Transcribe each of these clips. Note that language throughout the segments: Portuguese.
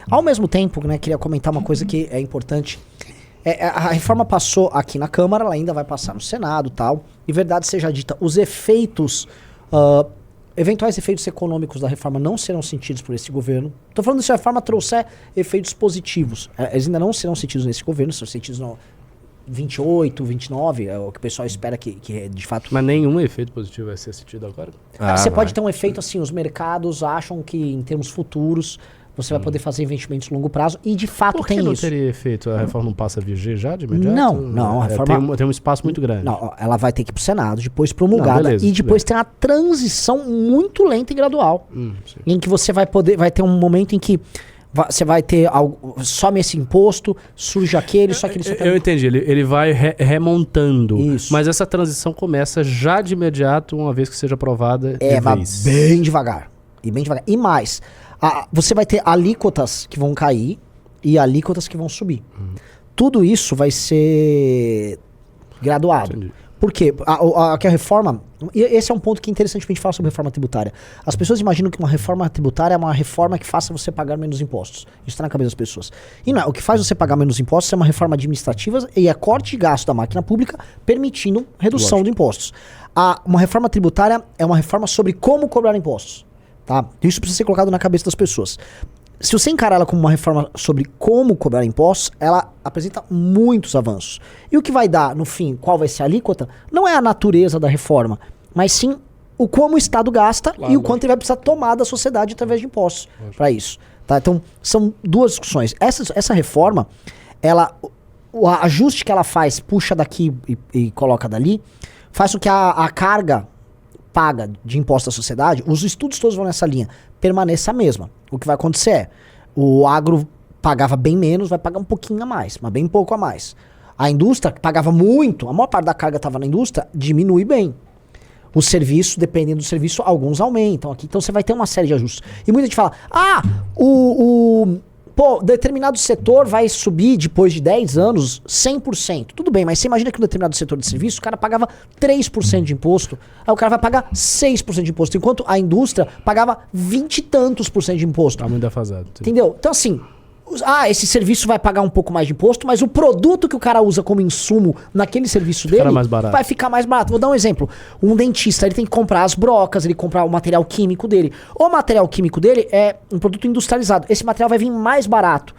Ao mesmo tempo, né, queria comentar uma coisa que é importante. A reforma passou aqui na Câmara, ela ainda vai passar no Senado e tal. E verdade seja dita, os efeitos, eventuais efeitos econômicos da reforma não serão sentidos por esse governo. Estou falando se a reforma trouxer efeitos positivos. Eles ainda não serão sentidos nesse governo, serão sentidos no 28, 29, é o que o pessoal espera que de fato... Mas nenhum efeito positivo vai ser sentido agora? Você pode ter um efeito assim, os mercados acham que em termos futuros você vai poder fazer investimentos a longo prazo e de fato Por que tem não isso. teria efeito? A reforma não passa a vigir já de imediato? Não, a reforma... Tem um espaço muito grande. Não, ela vai ter que ir pro Senado, depois promulgada, beleza, e depois tem uma transição muito lenta e gradual. Sim. Em que você vai ter um momento em que você vai ter algo, some esse imposto, surge aquele, só que ele só Eu entendi, ele vai remontando. Isso. Mas essa transição começa já de imediato, uma vez que seja aprovada mas bem devagar. E bem devagar. E mais, você vai ter alíquotas que vão cair e alíquotas que vão subir. Tudo isso vai ser graduado. Entendi. Por quê? Que a reforma... E esse é um ponto que é interessante pra gente falar sobre reforma tributária. As pessoas imaginam que uma reforma tributária é uma reforma que faça você pagar menos impostos. Isso está na cabeça das pessoas. E não é. O que faz você pagar menos impostos é uma reforma administrativa e é corte de gasto da máquina pública, permitindo redução de impostos. Uma reforma tributária é uma reforma sobre como cobrar impostos. Tá? Isso precisa ser colocado na cabeça das pessoas. Se você encarar ela como uma reforma sobre como cobrar impostos, ela apresenta muitos avanços. E o que vai dar, no fim, qual vai ser a alíquota, não é a natureza da reforma, mas sim o como o Estado gasta e o quanto ele vai precisar tomar da sociedade através de impostos para isso. Tá? Então, são duas discussões. Essa reforma, o ajuste que ela faz, puxa daqui e coloca dali, faz com que a carga paga de imposto da sociedade, os estudos todos vão nessa linha, permaneça a mesma. O que vai acontecer é, o agro pagava bem menos, vai pagar um pouquinho a mais, mas bem pouco a mais. A indústria, que pagava muito, a maior parte da carga estava na indústria, diminui bem. O serviço, dependendo do serviço, alguns aumentam aqui. Então você vai ter uma série de ajustes. E muita gente fala, determinado setor vai subir depois de 10 anos 100%. Tudo bem, mas você imagina que um determinado setor de serviço, o cara pagava 3% de imposto, aí o cara vai pagar 6% de imposto, enquanto a indústria pagava 20 e tantos por cento de imposto. Tá muito defasado. Entendeu? Então assim, esse serviço vai pagar um pouco mais de imposto, mas o produto que o cara usa como insumo naquele serviço dele vai ficar mais barato. Vou dar um exemplo. Um dentista, ele tem que comprar as brocas, ele comprar o material químico dele. O material químico dele é um produto industrializado. Esse material vai vir mais barato.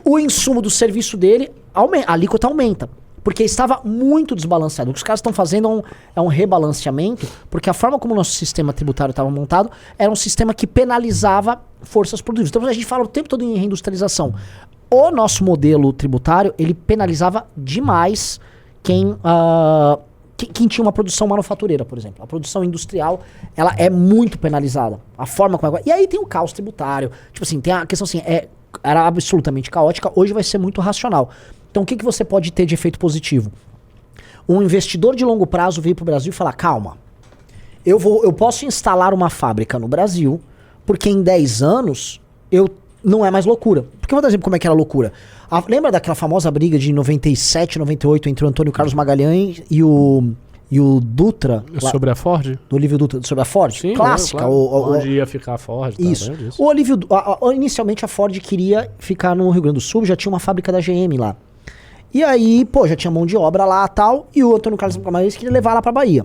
O insumo do serviço dele, a alíquota aumenta. Porque estava muito desbalanceado. O que os caras estão fazendo é um rebalanceamento, porque a forma como o nosso sistema tributário estava montado era um sistema que penalizava forças produtivas. Então a gente fala o tempo todo em reindustrialização. O nosso modelo tributário, ele penalizava demais quem tinha uma produção manufatureira, por exemplo. A produção industrial, ela é muito penalizada. A forma como E aí tem o caos tributário. Tipo assim, tem a questão assim, era absolutamente caótica, hoje vai ser muito racional. Então o que você pode ter de efeito positivo? Um investidor de longo prazo veio para o Brasil e falar, calma, eu posso instalar uma fábrica no Brasil, porque em 10 anos não é mais loucura. Porque eu vou dar exemplo como é que era loucura. Lembra daquela famosa briga de 97, 98 entre o Antônio Carlos Magalhães e o Dutra? Sobre a Ford? Do Olívio Dutra, sobre a Ford? Sim, clássica. Claro. Onde ia ficar a Ford. Isso. Inicialmente a Ford queria ficar no Rio Grande do Sul, já tinha uma fábrica da GM lá. E aí, já tinha mão de obra lá e tal, e o Antônio Carlos Magalhães queria levar lá pra Bahia.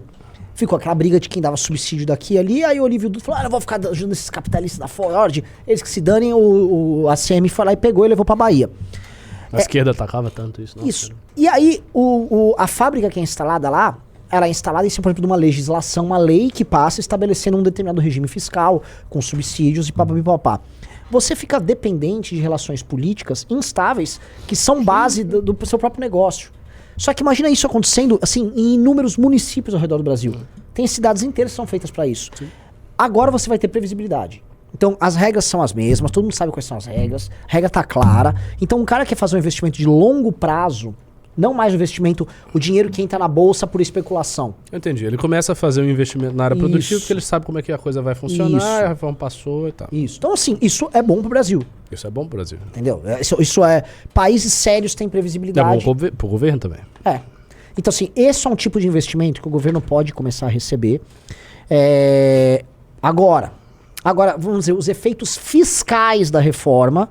Ficou aquela briga de quem dava subsídio daqui e ali, aí o Olívio Dutra falou, eu vou ficar ajudando esses capitalistas da Ford, eles que se danem, a CM foi lá e pegou e levou pra Bahia. A esquerda atacava tanto isso. Isso. E aí, a fábrica que é instalada lá, ela é instalada em cima, por exemplo, de uma legislação, uma lei que passa estabelecendo um determinado regime fiscal, com subsídios e papapá. Você fica dependente de relações políticas instáveis, que são base do seu próprio negócio. Só que imagina isso acontecendo, assim, em inúmeros municípios ao redor do Brasil. Tem cidades inteiras que são feitas para isso. Sim. Agora você vai ter previsibilidade. Então, as regras são as mesmas, todo mundo sabe quais são as regras, a regra tá clara. Então, um cara que quer fazer um investimento de longo prazo, não mais um investimento, o dinheiro que entra na bolsa por especulação. Entendi. Ele começa a fazer um investimento na área produtiva, porque ele sabe como é que a coisa vai funcionar, a reforma passou e tal. Isso. Então, assim, isso é bom pro Brasil. Isso é bom pro Brasil. Entendeu? Isso é... Países sérios têm previsibilidade. É bom pro governo também. Então, assim, esse é um tipo de investimento que o governo pode começar a receber. Agora, vamos dizer, os efeitos fiscais da reforma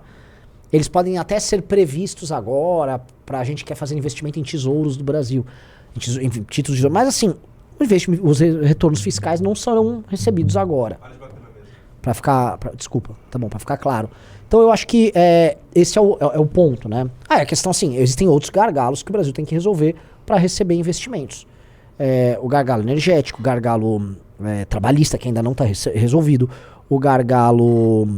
Eles podem até ser previstos agora pra gente que quer fazer investimento em tesouros do Brasil. Em títulos de... Mas assim, os retornos fiscais não serão recebidos agora. Pra ficar... desculpa, tá bom, pra ficar claro. Então eu acho que esse é o ponto, né? A questão assim, existem outros gargalos que o Brasil tem que resolver para receber investimentos. O gargalo energético, o gargalo trabalhista, que ainda não está resolvido, o gargalo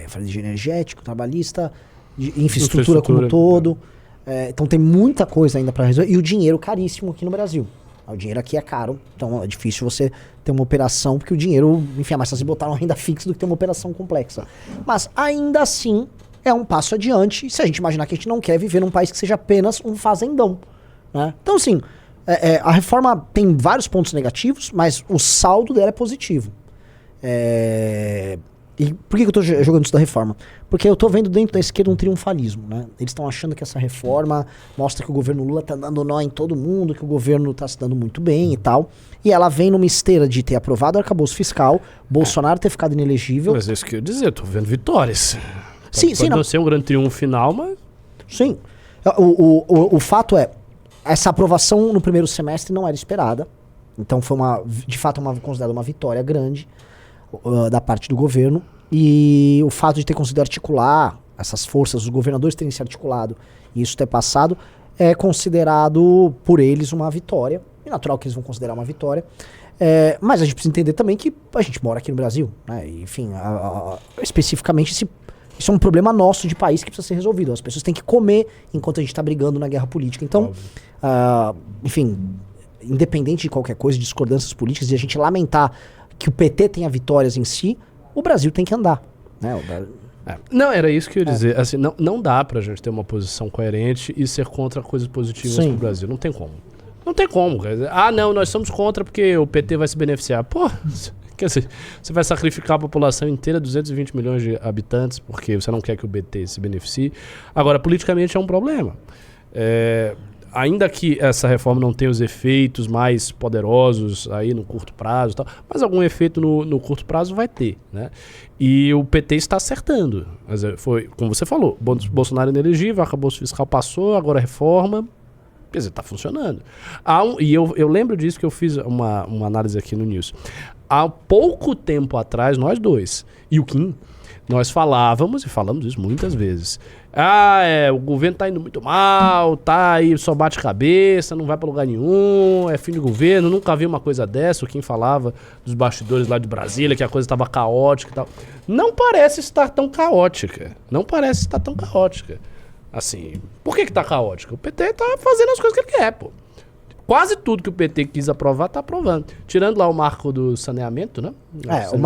falei de energético, trabalhista, de infraestrutura como um todo. Então tem muita coisa ainda para resolver. E o dinheiro caríssimo aqui no Brasil. O dinheiro aqui é caro, então é difícil você ter uma operação, porque o dinheiro, enfim, é mais fácil botar uma renda fixa do que ter uma operação complexa. Mas ainda assim é um passo adiante, se a gente imaginar que a gente não quer viver num país que seja apenas um fazendão, né? Então assim, a reforma tem vários pontos negativos, mas o saldo dela é positivo. E por que eu tô jogando isso da reforma? Porque eu tô vendo dentro da esquerda um triunfalismo, né? Eles estão achando que essa reforma mostra que o governo Lula tá dando nó em todo mundo, que o governo tá se dando muito bem e tal. E ela vem numa esteira de ter aprovado o arcabouço fiscal, Bolsonaro ter ficado inelegível. Mas é isso que eu ia dizer, eu tô vendo vitórias. Sim, pode não ser um grande triunfo final, mas... Sim. O fato é, essa aprovação no primeiro semestre não era esperada. Então foi de fato considerada uma vitória grande da parte do governo, e o fato de ter conseguido articular essas forças, os governadores terem se articulado e isso ter passado, é considerado por eles uma vitória. É natural que eles vão considerar uma vitória, mas a gente precisa entender também que a gente mora aqui no Brasil, né? E, enfim, especificamente isso é um problema nosso de país que precisa ser resolvido. As pessoas têm que comer enquanto a gente está brigando na guerra política. Então, enfim, independente de qualquer coisa, discordâncias políticas, e a gente lamentar que o PT tenha vitórias em si, o Brasil tem que andar, né? Não, era isso que eu ia dizer. Assim, não dá pra gente ter uma posição coerente e ser contra coisas positivas pro Brasil. Não tem como. Não tem como. Quer dizer, não, nós somos contra porque o PT vai se beneficiar. Pô, quer dizer, você vai sacrificar a população inteira, 220 milhões de habitantes, porque você não quer que o PT se beneficie. Agora, politicamente é um problema. Ainda que essa reforma não tenha os efeitos mais poderosos aí no curto prazo e tal, mas algum efeito no curto prazo vai ter, né? E o PT está acertando. Mas foi, como você falou, Bolsonaro inelegível, arcabouço fiscal passou, agora reforma, quer dizer, está funcionando. E eu lembro disso que eu fiz uma análise aqui no News. Há pouco tempo atrás, nós dois, e o Kim, nós falávamos, e falamos isso muitas vezes, o governo tá indo muito mal, tá aí, só bate cabeça, não vai pra lugar nenhum, é fim de governo, nunca vi uma coisa dessa. O Kim falava dos bastidores lá de Brasília, que a coisa tava caótica e tal. Não parece estar tão caótica. Não parece estar tão caótica. Assim, por que tá caótica? O PT tá fazendo as coisas que ele quer, pô. Quase tudo que o PT quis aprovar, tá aprovando. Tirando lá o marco do saneamento, né?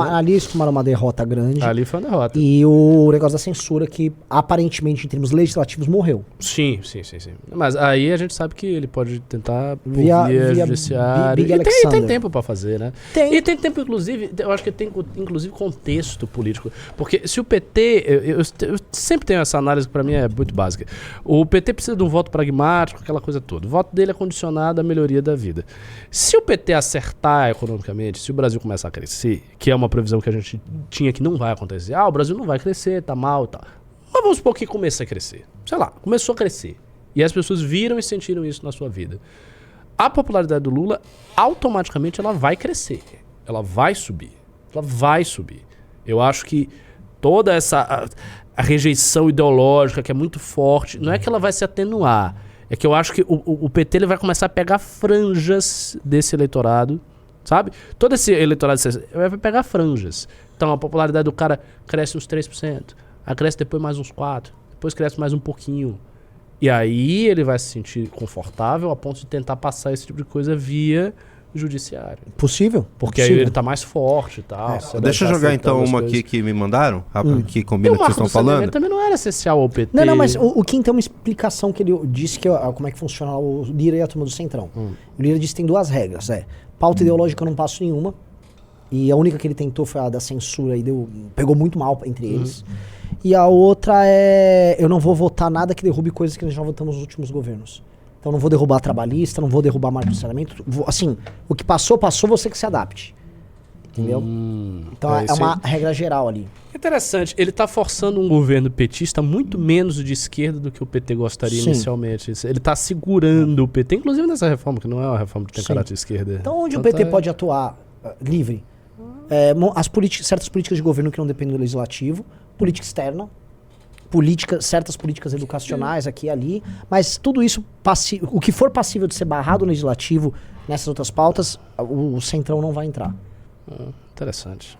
Ali eles tomaram uma derrota grande. Ali foi uma derrota. E o negócio da censura, que aparentemente, em termos legislativos, morreu. Sim. Mas aí a gente sabe que ele pode tentar via judiciário. E tem tempo pra fazer, né? E tem tempo, inclusive, eu acho que tem, inclusive, contexto político. Porque se o PT... Eu sempre tenho essa análise que pra mim é muito básica. O PT precisa de um voto pragmático, aquela coisa toda. O voto dele é condicionado à melhoria da vida. Se o PT acertar economicamente, se o Brasil começar a crescer, que é uma previsão que a gente tinha que não vai acontecer, o Brasil não vai crescer, tá mal e tal. Mas vamos supor que comece a crescer. Sei lá, começou a crescer. E as pessoas viram e sentiram isso na sua vida. A popularidade do Lula, automaticamente, ela vai crescer. Ela vai subir. Eu acho que toda essa a rejeição ideológica, que é muito forte, não é que ela vai se atenuar. É que eu acho que o PT ele vai começar a pegar franjas desse eleitorado, sabe? Todo esse eleitorado vai pegar franjas. Então a popularidade do cara cresce uns 3%, aí cresce depois mais uns 4%, depois cresce mais um pouquinho. E aí ele vai se sentir confortável a ponto de tentar passar esse tipo de coisa via judiciário. Possível. Porque aí ele tá mais forte e tal. Deixa eu jogar então uma aqui que me mandaram, que combina com o que vocês estão falando. Também não era essencial ao PT. Não, mas o Kim tem uma explicação que ele disse que como é que funciona o Lira e a turma do Centrão. O Lira disse que tem 2 regras. Pauta ideológica eu não passo nenhuma. E a única que ele tentou foi a da censura e pegou muito mal entre eles. E a outra eu não vou votar nada que derrube coisas que nós já votamos nos últimos governos. Então não vou derrubar trabalhista, não vou derrubar marco de saneamento. Assim, o que passou, você que se adapte. Entendeu? Então é uma regra geral ali. Interessante. Ele tá forçando um governo petista muito menos de esquerda do que o PT gostaria inicialmente. Ele tá segurando o PT, inclusive nessa reforma, que não é uma reforma que tem caráter de esquerda. Então onde o PT pode atuar livre? Certas políticas de governo que não dependem do legislativo, política externa, certas políticas educacionais aqui e ali, mas tudo isso, o que for passível de ser barrado no legislativo nessas outras pautas, o Centrão não vai entrar. Interessante.